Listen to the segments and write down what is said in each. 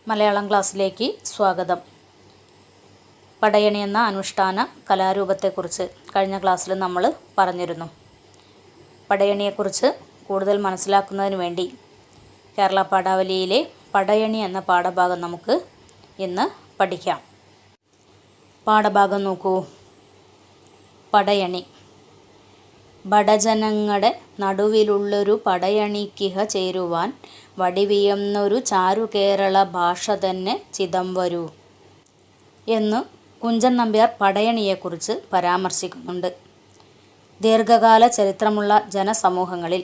മലയാളം ക്ലാസ്സിലേക്ക് സ്വാഗതം. പടയണി എന്ന അനുഷ്ഠാന കലാരൂപത്തെക്കുറിച്ച് കഴിഞ്ഞ ക്ലാസ്സിൽ നമ്മൾ പറഞ്ഞിരുന്നു. പടയണിയെക്കുറിച്ച് കൂടുതൽ മനസ്സിലാക്കുന്നതിന് വേണ്ടി കേരള പാഠാവലിയിലെ പടയണി എന്ന പാഠഭാഗം നമുക്ക് ഇന്ന് പഠിക്കാം. പാഠഭാഗം നോക്കൂ. പടയണി. ബടജനങ്ങളുടെ നടുവിലുള്ളൊരു പടയണിക്കിഹ ചേരുവാൻ വടിവിയന്നൊരു ചാരു കേരള ഭാഷ തന്നെ ചിദംവരൂ എന്ന് കുഞ്ചൻ നമ്പ്യാർ പടയണിയെക്കുറിച്ച് പരാമർശിക്കുന്നുണ്ട്. ദീർഘകാല ചരിത്രമുള്ള ജനസമൂഹങ്ങളിൽ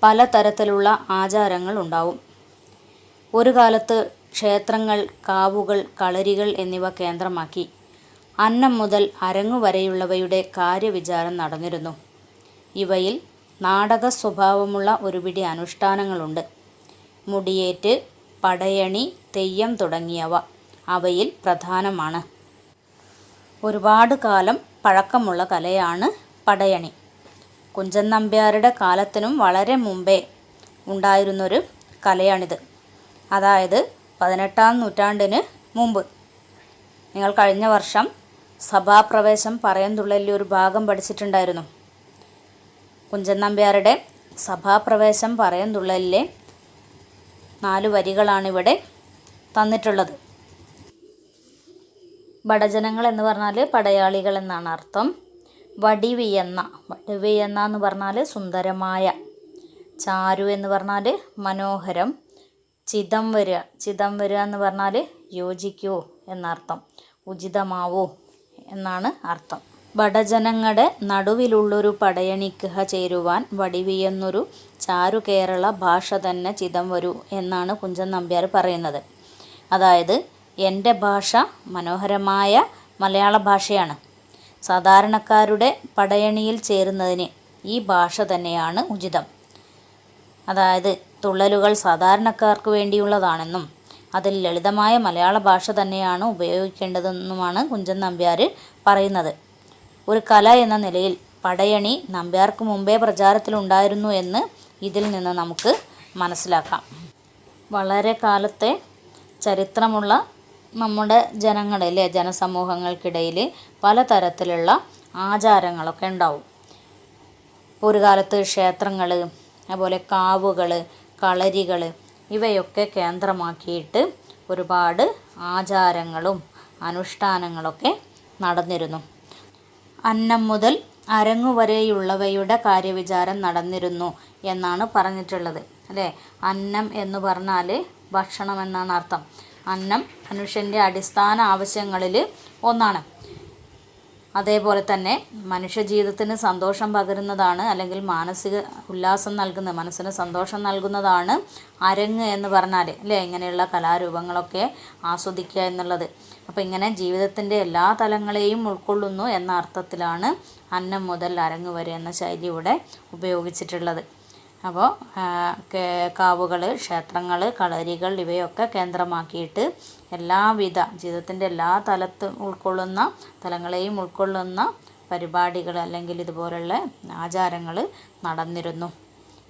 പലതരത്തിലുള്ള ആചാരങ്ങൾ ഉണ്ടാവും. ഒരു കാലത്ത് ക്ഷേത്രങ്ങൾ, കാവുകൾ, കളരികൾ എന്നിവ കേന്ദ്രമാക്കി അന്നം മുതൽ അരങ്ങു വരെയുള്ളവയുടെ കാര്യവിചാരം നടന്നിരുന്നു. ഇവയിൽ നാടക സ്വഭാവമുള്ള ഒരുപിടി അനുഷ്ഠാനങ്ങളുണ്ട്. മുടിയേറ്റ്, പടയണി, തെയ്യം തുടങ്ങിയവ അവയിൽ പ്രധാനമാണ്. ഒരുപാട് കാലം പഴക്കമുള്ള കലയാണ് പടയണി. കുഞ്ചൻ നമ്പ്യാരുടെ കാലത്തിനും വളരെ മുമ്പേ ഉണ്ടായിരുന്നൊരു കലയാണിത്. അതായത് 18-ാം നൂറ്റാണ്ടിന് മുമ്പ്. നിങ്ങൾ കഴിഞ്ഞ വർഷം സഭാപ്രവേശം പറയന്തുള്ളലിൽ ഒരു ഭാഗം പഠിച്ചിട്ടുണ്ടായിരുന്നു. കുഞ്ചൻ നമ്പ്യാരുടെ സഭാപ്രവേശം പറയന്തുള്ളലിലെ 4 വരികളാണിവിടെ തന്നിട്ടുള്ളത്. ബടജനങ്ങൾ എന്ന് പറഞ്ഞാൽ പടയാളികൾ എന്നാണ് അർത്ഥം. വടിവിയന്ന എന്ന് പറഞ്ഞാൽ സുന്ദരമായ. ചാരു എന്ന് പറഞ്ഞാൽ മനോഹരം. ചിദം വരിക എന്ന് പറഞ്ഞാൽ യോജിക്കൂ എന്നർത്ഥം. ഉചിതമാവൂ എന്നാണ് അർത്ഥം. ബടജനങ്ങളുടെ നടുവിലുള്ളൊരു പടയണിക്കിഹ ചേരുവാൻ വടിവിയെന്നൊരു ചാരു കേരള ഭാഷ തന്നെ ചിദംവരൂ എന്നാണ് കുഞ്ചൻ നമ്പ്യാർ പറയുന്നത്. അതായത് എൻ്റെ ഭാഷ മനോഹരമായ മലയാള ഭാഷയാണ്. സാധാരണക്കാരുടെ പടയണിയിൽ ചേരുന്നതിന് ഈ ഭാഷ തന്നെയാണ് ഉചിതം. അതായത് തുള്ളലുകൾ സാധാരണക്കാർക്ക് വേണ്ടിയുള്ളതാണെന്നും അതിൽ ലളിതമായ മലയാള ഭാഷ തന്നെയാണ് ഉപയോഗിക്കേണ്ടതെന്നുമാണ് കുഞ്ചൻ നമ്പ്യാർ പറയുന്നത്. ഒരു കല എന്ന നിലയിൽ പടയണി നമ്പ്യാർക്ക് മുമ്പേ പ്രചാരത്തിലുണ്ടായിരുന്നു എന്ന് ഇതിൽ നിന്ന് നമുക്ക് മനസ്സിലാക്കാം. വളരെ കാലത്തെ ചരിത്രമുള്ള നമ്മുടെ ജനങ്ങളിലെ ജനസമൂഹങ്ങൾക്കിടയിൽ പലതരത്തിലുള്ള ആചാരങ്ങളൊക്കെ ഉണ്ടാവും. ഒരു കാലത്ത് ക്ഷേത്രങ്ങൾ, അതുപോലെ കാവുകൾ, കളരികൾ ഇവയൊക്കെ കേന്ദ്രമാക്കിയിട്ട് ഒരുപാട് ആചാരങ്ങളും അനുഷ്ഠാനങ്ങളൊക്കെ നടന്നിരുന്നു. അന്നം മുതൽ അരങ്ങു വരെയുള്ളവയുടെ കാര്യവിചാരം നടന്നിരുന്നു എന്നാണ് പറഞ്ഞിട്ടുള്ളത്. അല്ലേ? അന്നം എന്ന് പറഞ്ഞാൽ ഭക്ഷണം എന്നാണ് അർത്ഥം. അന്നം മനുഷ്യൻ്റെ അടിസ്ഥാന ആവശ്യങ്ങളിൽ ഒന്നാണ്. അതേപോലെ തന്നെ മനുഷ്യജീവിതത്തിന് സന്തോഷം പകരുന്നതാണ്, അല്ലെങ്കിൽ മാനസിക ഉല്ലാസം നൽകുന്നത്, മനസ്സിന് സന്തോഷം നൽകുന്നതാണ് അരങ്ങ് എന്ന് പറഞ്ഞാൽ. അല്ലേ? ഇങ്ങനെയുള്ള കലാരൂപങ്ങളൊക്കെ ആസ്വദിക്കുക എന്നുള്ളത്. അപ്പോൾ ഇങ്ങനെ ജീവിതത്തിൻ്റെ എല്ലാ തലങ്ങളെയും ഉൾക്കൊള്ളുന്നു എന്ന അർത്ഥത്തിലാണ് അന്നം മുതൽ അരങ്ങ് വരെ എന്ന ശൈലി ഇവിടെ ഉപയോഗിച്ചിട്ടുള്ളത്. അപ്പോൾ കാവുകൾ, ക്ഷേത്രങ്ങൾ, കളരികൾ ഇവയൊക്കെ കേന്ദ്രമാക്കിയിട്ട് എല്ലാവിധ ജീവിതത്തിൻ്റെ എല്ലാ തലങ്ങളെയും ഉൾക്കൊള്ളുന്ന പരിപാടികൾ അല്ലെങ്കിൽ ഇതുപോലുള്ള ആചാരങ്ങൾ നടന്നിരുന്നു.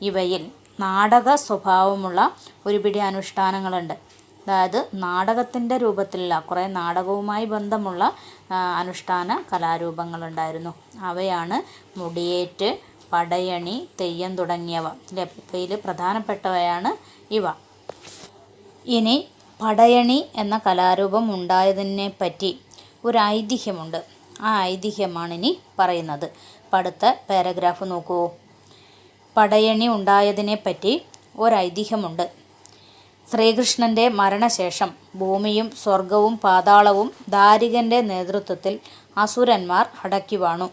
ഇവയിൽ നാടക സ്വഭാവമുള്ള ഒരുപിടി അനുഷ്ഠാനങ്ങളുണ്ട്. അതായത് നാടകത്തിൻ്റെ രൂപത്തിലുള്ള കുറേ നാടകവുമായി ബന്ധമുള്ള അനുഷ്ഠാന കലാരൂപങ്ങളുണ്ടായിരുന്നു. അവയാണ് മുടിയേറ്റ്, പടയണി, തെയ്യം തുടങ്ങിയവ. ഇവയിൽ പ്രധാനപ്പെട്ടവയാണ് ഇവ. ഇനി പടയണി എന്ന കലാരൂപം ഉണ്ടായതിനെ പറ്റി ഒരു ഐതിഹ്യമുണ്ട്. ആ ഐതിഹ്യമാണ് ഇനി പറയുന്നത്. അടുത്ത പാരഗ്രാഫ് നോക്കൂ. പടയണി ഉണ്ടായതിനെ പറ്റി ഒരൈതിഹ്യമുണ്ട്. ശ്രീകൃഷ്ണൻ്റെ മരണശേഷം ഭൂമിയും സ്വർഗവും പാതാളവും ദാരികൻ്റെ നേതൃത്വത്തിൽ അസുരന്മാർ അടക്കി വാണു.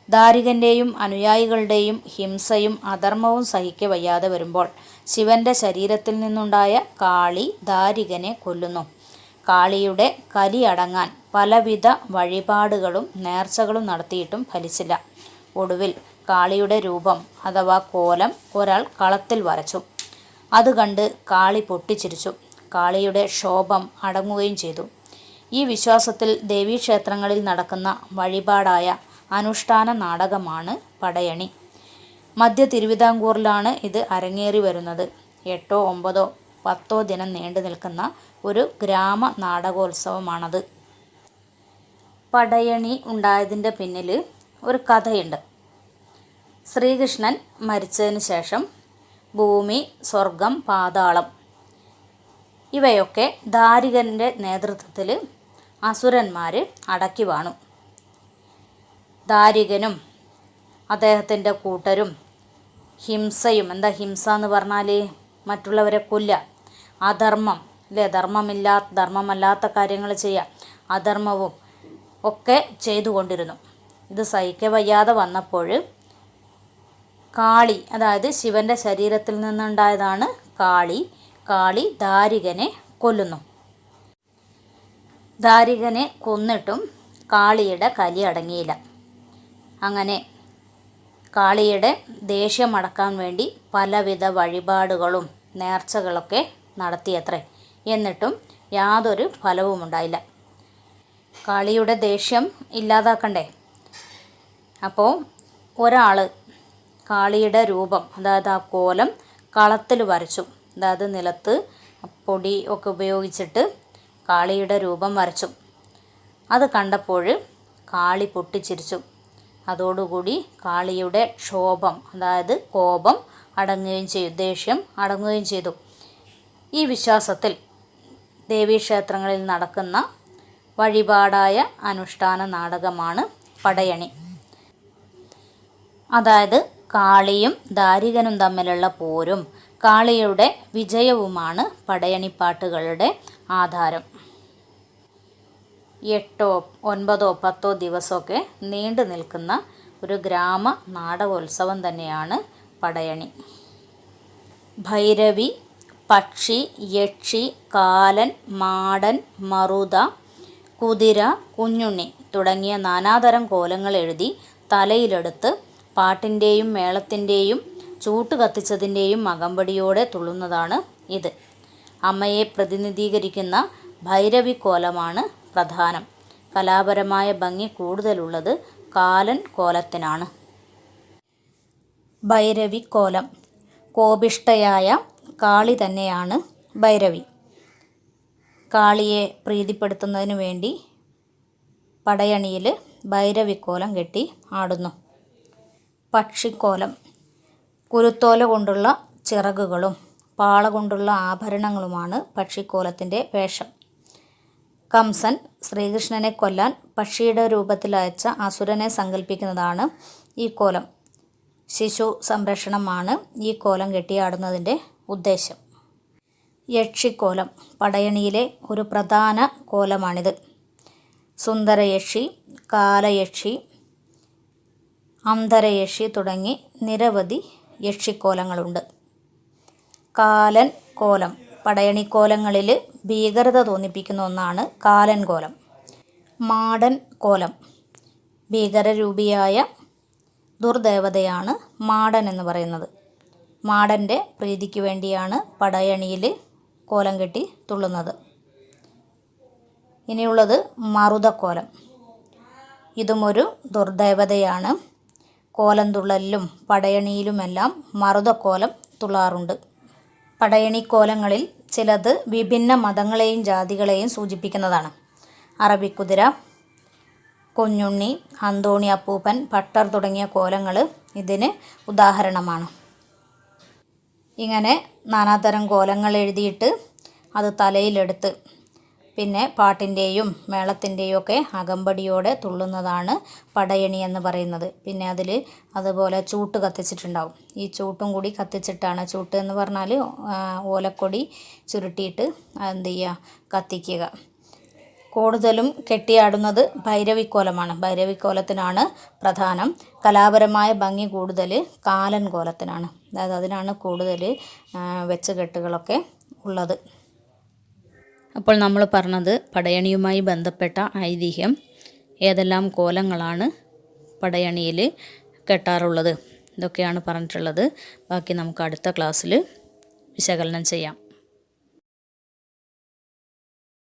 ദാരികൻ്റെയും അനുയായികളുടെയും ഹിംസയും അധർമ്മവും സഹിക്ക വയ്യാതെ വരുമ്പോൾ ശിവൻ്റെ ശരീരത്തിൽ നിന്നുണ്ടായ കാളി ദാരികനെ കൊല്ലുന്നു. കാളിയുടെ കലി അടങ്ങാൻ പലവിധ വഴിപാടുകളും നേർച്ചകളും നടത്തിയിട്ടും ഫലിച്ചില്ല. ഒടുവിൽ കാളിയുടെ രൂപം അഥവാ കോലം ഒരാൾ കളത്തിൽ വരച്ചു. അത് കണ്ട് കാളി പൊട്ടിച്ചിരിച്ചു. കാളിയുടെ ശോഭം അടങ്ങുകയും ചെയ്തു. ഈ വിശ്വാസത്തിൽ ദേവീക്ഷേത്രങ്ങളിൽ നടക്കുന്ന വഴിപാടായ അനുഷ്ഠാന നാടകമാണ് പടയണി. മധ്യ തിരുവിതാംകൂറിലാണ് ഇത് അരങ്ങേറി വരുന്നത്. 8ഓ 9ഓ 10 ദിനം നീണ്ടു നിൽക്കുന്ന ഒരു ഗ്രാമ നാടകോത്സവമാണത്. പടയണി ഉണ്ടായതിൻ്റെ പിന്നിൽ ഒരു കഥയുണ്ട്. ശ്രീകൃഷ്ണൻ മരിച്ചതിന് ശേഷം ഭൂമി, സ്വർഗം, പാതാളം ഇവയൊക്കെ ദാരികൻ്റെ നേതൃത്വത്തിൽ അസുരന്മാർ അടക്കി വാണു. ദാരികനും അദ്ദേഹത്തിൻ്റെ കൂട്ടരും ഹിംസയും, എന്താ ഹിംസ എന്ന് പറഞ്ഞാൽ മറ്റുള്ളവരെ കൊല്ലുക, അധർമ്മം അല്ലേ, ധർമ്മമല്ലാത്ത കാര്യങ്ങൾ ചെയ്യുക, അധർമ്മവും ഒക്കെ ചെയ്തുകൊണ്ടിരുന്നു. ഇത് സഹിക്കവയ്യാതെ വന്നപ്പോൾ കാളി, അതായത് ശിവൻ്റെ ശരീരത്തിൽ നിന്നുണ്ടായതാണ് കാളി ദാരികനെ കൊല്ലുന്നു. ദാരികനെ കൊന്നിട്ടും കാളിയുടെ കലി അടങ്ങിയില്ല. അങ്ങനെ കാളിയുടെ ദേഷ്യമടക്കാൻ വേണ്ടി പലവിധ വഴിപാടുകളും നേർച്ചകളൊക്കെ നടത്തിയത്രേ. എന്നിട്ടും യാതൊരു ഫലവും ഉണ്ടായില്ല. കാളിയുടെ ദേഷ്യം ഇല്ലാതാക്കണ്ടേ? അപ്പോൾ ഒരാൾ കാളിയുടെ രൂപം, അതായത് ആ കോലം കളത്തിൽ വരച്ചു. അതായത് നിലത്ത് പൊടി ഒക്കെ ഉപയോഗിച്ചിട്ട് കാളിയുടെ രൂപം വരച്ചു. അത് കണ്ടപ്പോൾ കാളി പൊട്ടിച്ചിരിച്ചു. അതോടുകൂടി കാളിയുടെ ക്ഷോഭം, അതായത് കോപം അടങ്ങുകയും ചെയ്തു, ദേഷ്യം അടങ്ങുകയും ചെയ്തു. ഈ വിശ്വാസത്തിൽ ദേവീക്ഷേത്രങ്ങളിൽ നടക്കുന്ന വഴിപാടായ അനുഷ്ഠാന നാടകമാണ് പടയണി. അതായത് കാളിയും ദാരികനും തമ്മിലുള്ള പോരും കാളിയുടെ വിജയവുമാണ് പടയണിപ്പാട്ടുകളുടെ ആധാരം. 8, 9, 10 ദിവസമൊക്കെ നീണ്ടു നിൽക്കുന്ന ഒരു ഗ്രാമ നാടകോത്സവം തന്നെയാണ് പടയണി. ഭൈരവി, പക്ഷി, യക്ഷി, കാലൻ, മാടൻ, മറുത, കുതിര, കുഞ്ഞുണ്ണി തുടങ്ങിയ നാനാതരം കോലങ്ങൾ എഴുതി തലയിലെടുത്ത് പാട്ടിൻ്റെയും മേളത്തിൻ്റെയും ചൂട്ട് കത്തിച്ചതിൻ്റെയും അകമ്പടിയോടെ തുള്ളുന്നതാണ് ഇത്. അമ്മയെ പ്രതിനിധീകരിക്കുന്ന ഭൈരവിക്കോലമാണ് പ്രധാനം. കലാപരമായ ഭംഗി കൂടുതലുള്ളത് കാലൻ കോലത്തിനാണ്. ഭൈരവിക്കോലം. കോപിഷ്ഠയായ കാളി തന്നെയാണ് ഭൈരവി. കാളിയെ പ്രീതിപ്പെടുത്തുന്നതിന് വേണ്ടി പടയണിയിൽ ഭൈരവിക്കോലം കെട്ടി ആടുന്നു. പക്ഷിക്കോലം. കുരുത്തോല കൊണ്ടുള്ള ചിറകുകളും പാള കൊണ്ടുള്ള ആഭരണങ്ങളുമാണ് പക്ഷിക്കോലത്തിൻ്റെ വേഷം. കംസൻ ശ്രീകൃഷ്ണനെ കൊല്ലാൻ പക്ഷിയുടെ രൂപത്തിൽ അയച്ച അസുരനെ സങ്കല്പിക്കുന്നതാണ് ഈ കോലം. ശിശു സംരക്ഷണമാണ് ഈ കോലം കെട്ടിയാടുന്നതിൻ്റെ ഉദ്ദേശം. യക്ഷിക്കോലം പടയണിയിലെ ഒരു പ്രധാന കോലമാണിത്. സുന്ദരയക്ഷി, കാലയക്ഷി, അന്ധരയക്ഷി തുടങ്ങി നിരവധി യക്ഷിക്കോലങ്ങളുണ്ട്. കാലൻ കോലം. പടയണിക്കോലങ്ങളിൽ ഭീകരത തോന്നിപ്പിക്കുന്ന ഒന്നാണ് കാലൻ കോലം. മാടൻ കോലം. ഭീകരരൂപിയായ ദുർദേവതയാണ് മാടൻ എന്ന് പറയുന്നത്. മാടൻ്റെ പ്രീതിക്ക് വേണ്ടിയാണ് പടയണിയിൽ കോലം കെട്ടി തുള്ളുന്നത്. ഇനിയുള്ളത് മറുതക്കോലം. ഇതുമൊരു ദുർദേവതയാണ്. കോലം തുള്ളലിലും പടയണിയിലുമെല്ലാം മറുതക്കോലം തുള്ളാറുണ്ട്. പടയണിക്കോലങ്ങളിൽ ചിലത് വിഭിന്ന മതങ്ങളെയും ജാതികളെയും സൂചിപ്പിക്കുന്നതാണ്. അറബിക്കുതിര, കുഞ്ഞുണ്ണി, അന്തോണി അപ്പൂപ്പൻ, ഭട്ടർ തുടങ്ങിയ കോലങ്ങൾ ഇതിന് ഉദാഹരണമാണ്. ഇങ്ങനെ നാനാതരം കോലങ്ങൾ എഴുതിയിട്ട് അത് തലയിലെടുത്ത് പിന്നെ പാട്ടിൻ്റെയും മേളത്തിൻ്റെയും ഒക്കെ അകമ്പടിയോടെ തുള്ളുന്നതാണ് പടയണി എന്ന് പറയുന്നത്. പിന്നെ അതിൽ അതുപോലെ ചൂട്ട് കത്തിച്ചിട്ടുണ്ടാവും. ഈ ചൂട്ടും കൂടി കത്തിച്ചിട്ടാണ്, ചൂട്ട് എന്ന് പറഞ്ഞാൽ ഓലക്കൊടി ചുരുട്ടിയിട്ട് എന്ത് ചെയ്യുക, കത്തിക്കുക. കൂടുതലും കെട്ടിയാടുന്നത് ഭൈരവിക്കോലമാണ്. ഭൈരവിക്കോലത്തിനാണ് പ്രധാനം. കലാപരമായ ഭംഗി കൂടുതൽ കാലൻ കോലത്തിനാണ്. അതായത് അതിനാണ് കൂടുതൽ വെച്ചുകെട്ടുകളൊക്കെ ഉള്ളത്. അപ്പോൾ നമ്മൾ പറഞ്ഞത് പടയണിയുമായി ബന്ധപ്പെട്ട ഐതിഹ്യം, ഏതെല്ലാം കോലങ്ങളാണ് പടയണിയിൽ കെട്ടാറുള്ളത്, ഇതൊക്കെയാണ് പറഞ്ഞിട്ടുള്ളത്. ബാക്കി നമുക്ക് അടുത്ത ക്ലാസ്സിൽ വിശകലനം ചെയ്യാം.